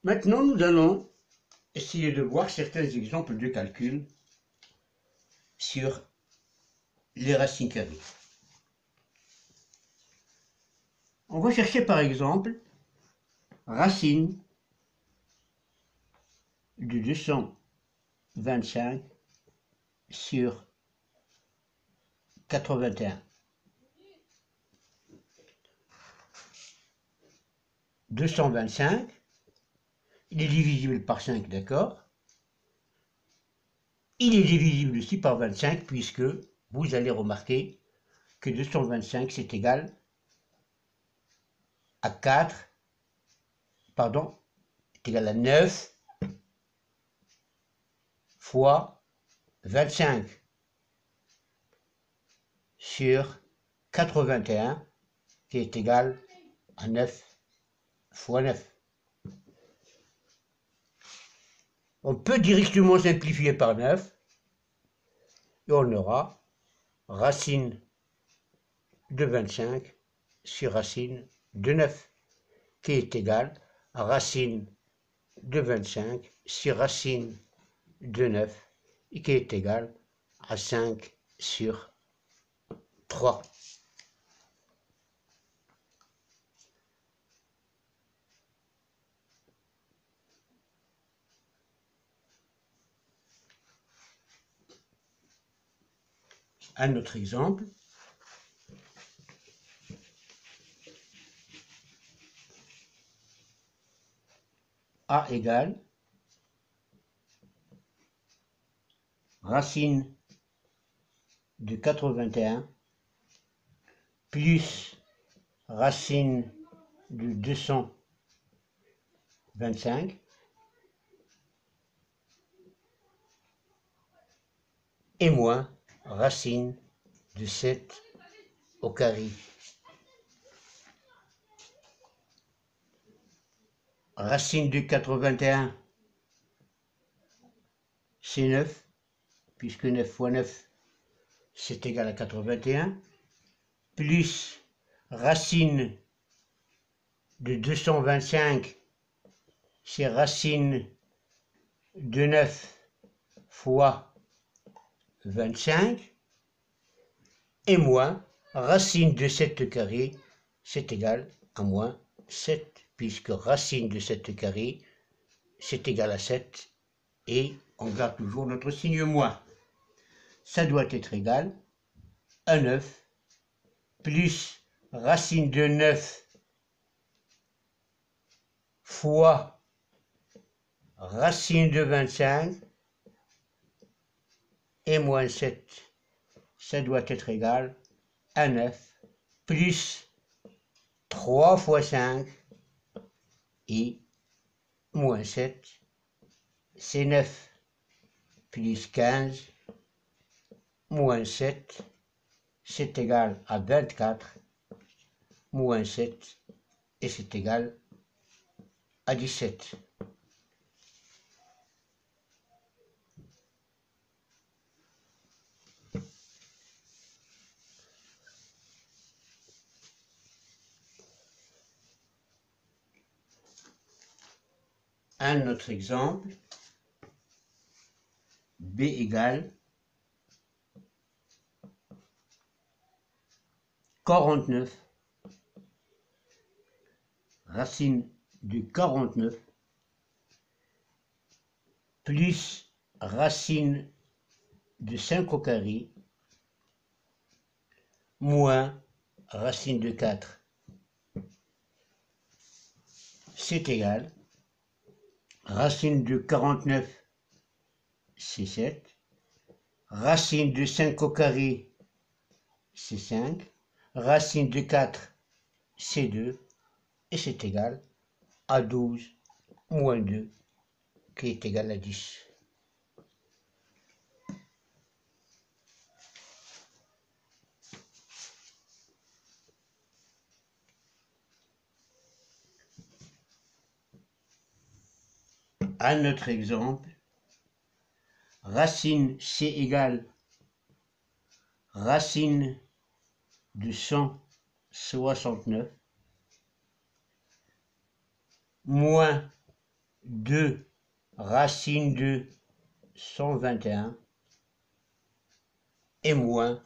Maintenant, nous allons essayer de voir certains exemples de calcul sur les racines carrées. On va chercher par exemple racine de 225 sur 81. 225, il est divisible par 5, d'accord? Il est divisible aussi par 25 puisque vous allez remarquer que 225 c'est égal à 4, pardon, est égal à 9 fois 25 sur 81 qui est égal à 9 fois 9. On peut directement simplifier par 9 et on aura racine de 25 sur racine de 9 qui est égal à racine de 25 sur racine de 9 et qui est égal à 5 sur 3. Un autre exemple. A égale racine de 81 plus racine de 225 et moins racine de 7 au carré. Racine de 81, c'est 9, puisque 9 fois 9, c'est égal à 81, plus racine de 225, c'est racine de 9 fois 25, et moins racine de 7 carré, c'est égal à moins 7, puisque racine de 7 carré, c'est égal à 7, et on garde toujours notre signe moins. Ça doit être égal à 9 plus racine de 9 fois racine de 25 et moins 7. Ça doit être égal à 9 plus 3 fois 5 et moins 7. C'est 9 plus 15 moins 7. C'est égal à 24 moins 7 et c'est égal à 17. Un autre exemple, B égale 49 racine de 49 plus racine de 5 au carré moins racine de 4. C'est égal, racine de 49, c'est 7, racine de 5 au carré, c'est 5, racine de 4, c'est 2, et c'est égal à 12 moins 2, qui est égal à 10. Un autre exemple, racine c'est égal racine de 169 moins 2 racine de 121 et moins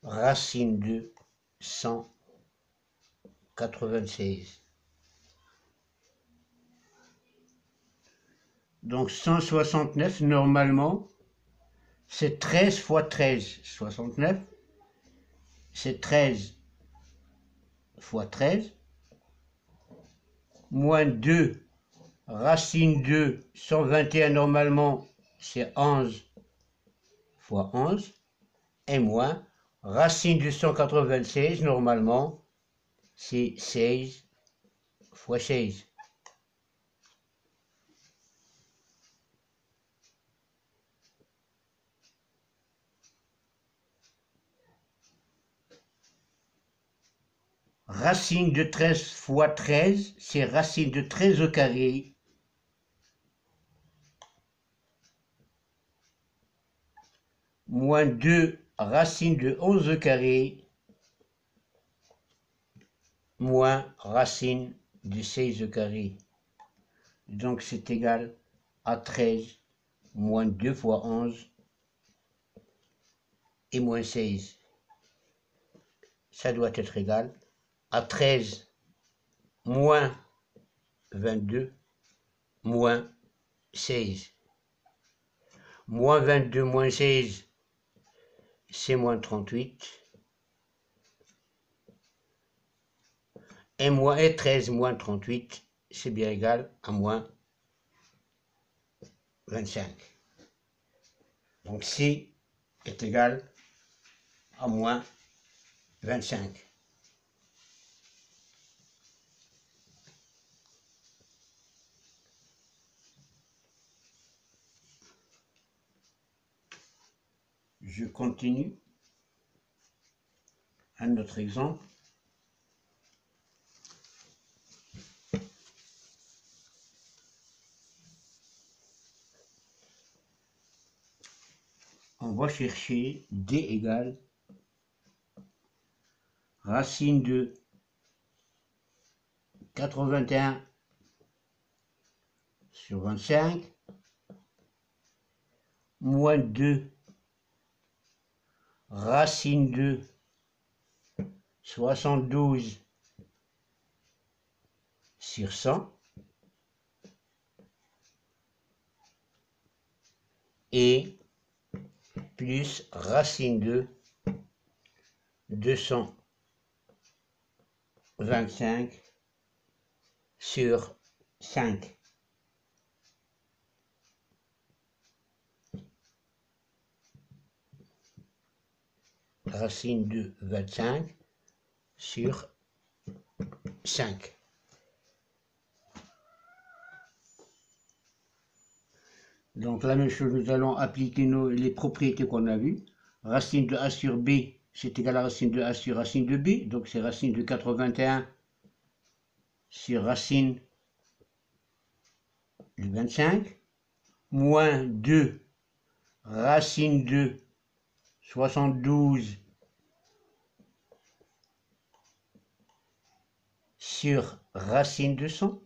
racine de 196. Donc 169, normalement, c'est 13 fois 13, 69. C'est 13 fois 13, moins 2, racine de 121, normalement, c'est 11 fois 11, et moins, racine de 196, normalement, c'est 16 fois 16. Racine de 13 fois 13, c'est racine de 13 au carré. Moins 2, racine de 11 au carré. Moins racine de 16 au carré. Donc c'est égal à 13 moins 2 fois 11 et moins 16. Ça doit être égal à 13 moins 22 moins 16. Moins 22 moins 16, c'est moins 38. Et 13 moins 38, c'est bien égal à moins 25. Donc C est égal à moins 25. Je continue. Un autre exemple. On va chercher D égale racine de 81 sur 25 moins 2 racine de 72 sur 100 et plus racine de 225 sur 5. Racine de 25 sur 5. Donc la même chose, nous allons appliquer les propriétés qu'on a vues. Racine de A sur B, c'est égal à racine de A sur racine de B. Donc c'est racine de 81 sur racine de 25. Moins 2 racine de 72 sur racine de 100.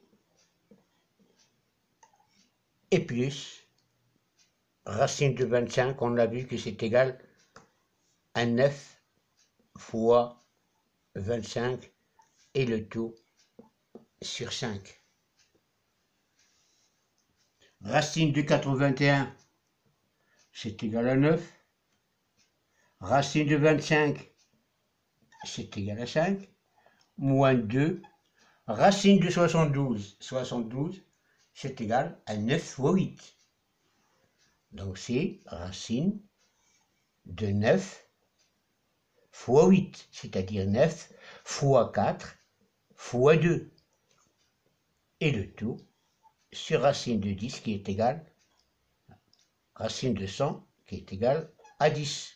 Et plus racine de 25, on a vu que c'est égal à 9 fois 25 et le tout sur 5. Racine de 81, c'est égal à 9. Racine de 25, c'est égal à 5. Moins 2. Racine de 72, 72, c'est égal à 9 fois 8. Donc c'est racine de 9 fois 8, c'est-à-dire 9 fois 4 fois 2. Et le tout sur racine de 10 qui est égal racine de 100 qui est égal à 10.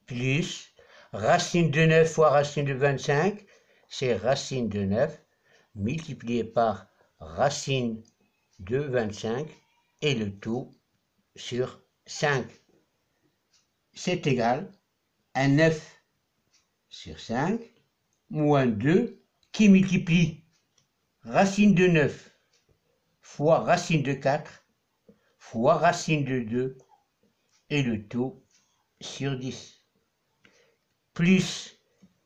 Plus racine de 9 fois racine de 25, c'est racine de 9 multiplié par racine de 25 et le tout sur 5. C'est égal à 9 sur 5 moins 2 qui multiplie racine de 9 fois racine de 4 fois racine de 2 et le tout sur 10. Plus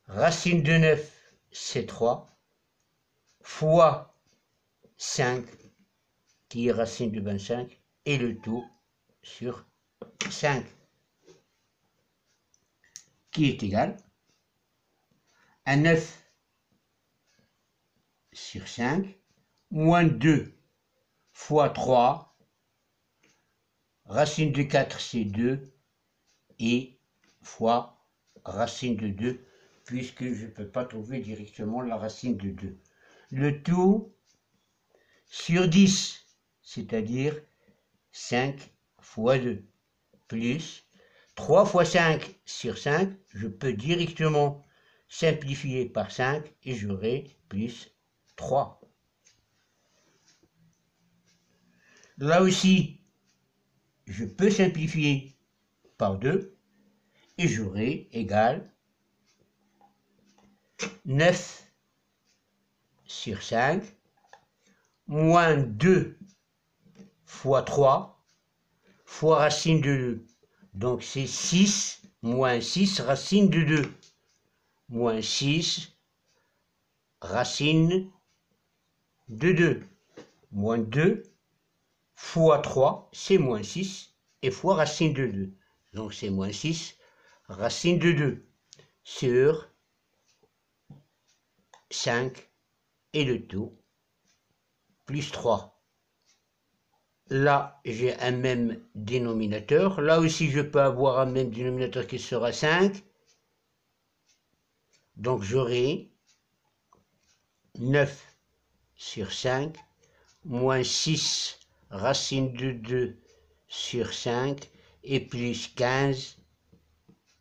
racine de 9, c'est 3, fois 5, qui est racine de 25, et le tout sur 5, qui est égal à 9 sur 5, moins 2 fois 3, racine de 4 c'est 2, et fois racine de 2, puisque je ne peux pas trouver directement la racine de 2. Le tout sur 10, c'est-à-dire 5 fois 2, plus 3 fois 5 sur 5, je peux directement simplifier par 5 et j'aurai plus 3. Là aussi, je peux simplifier par 2 et j'aurai égal 9 sur 5 moins 2 fois 3 fois racine de 2. Donc c'est 6 moins 6 racine de 2 moins 6 racine de 2 moins 2 fois 3 c'est moins 6 et fois racine de 2. Donc c'est moins 6 racine de 2 sur 5 et le tout plus 3. Là, j'ai un même dénominateur. Là aussi, je peux avoir un même dénominateur qui sera 5. Donc, j'aurai 9 sur 5 moins 6 racine de 2 sur 5 et plus 15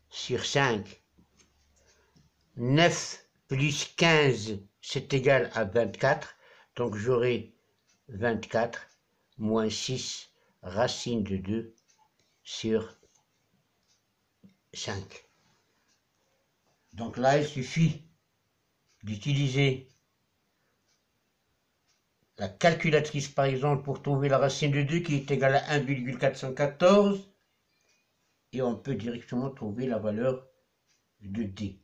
sur 5. 9 plus 15, c'est égal à 24. Donc, j'aurai 24 moins 6 racine de 2 sur 5. Donc là, il suffit d'utiliser la calculatrice, par exemple, pour trouver la racine de 2 qui est égale à 1,414 et on peut directement trouver la valeur de D.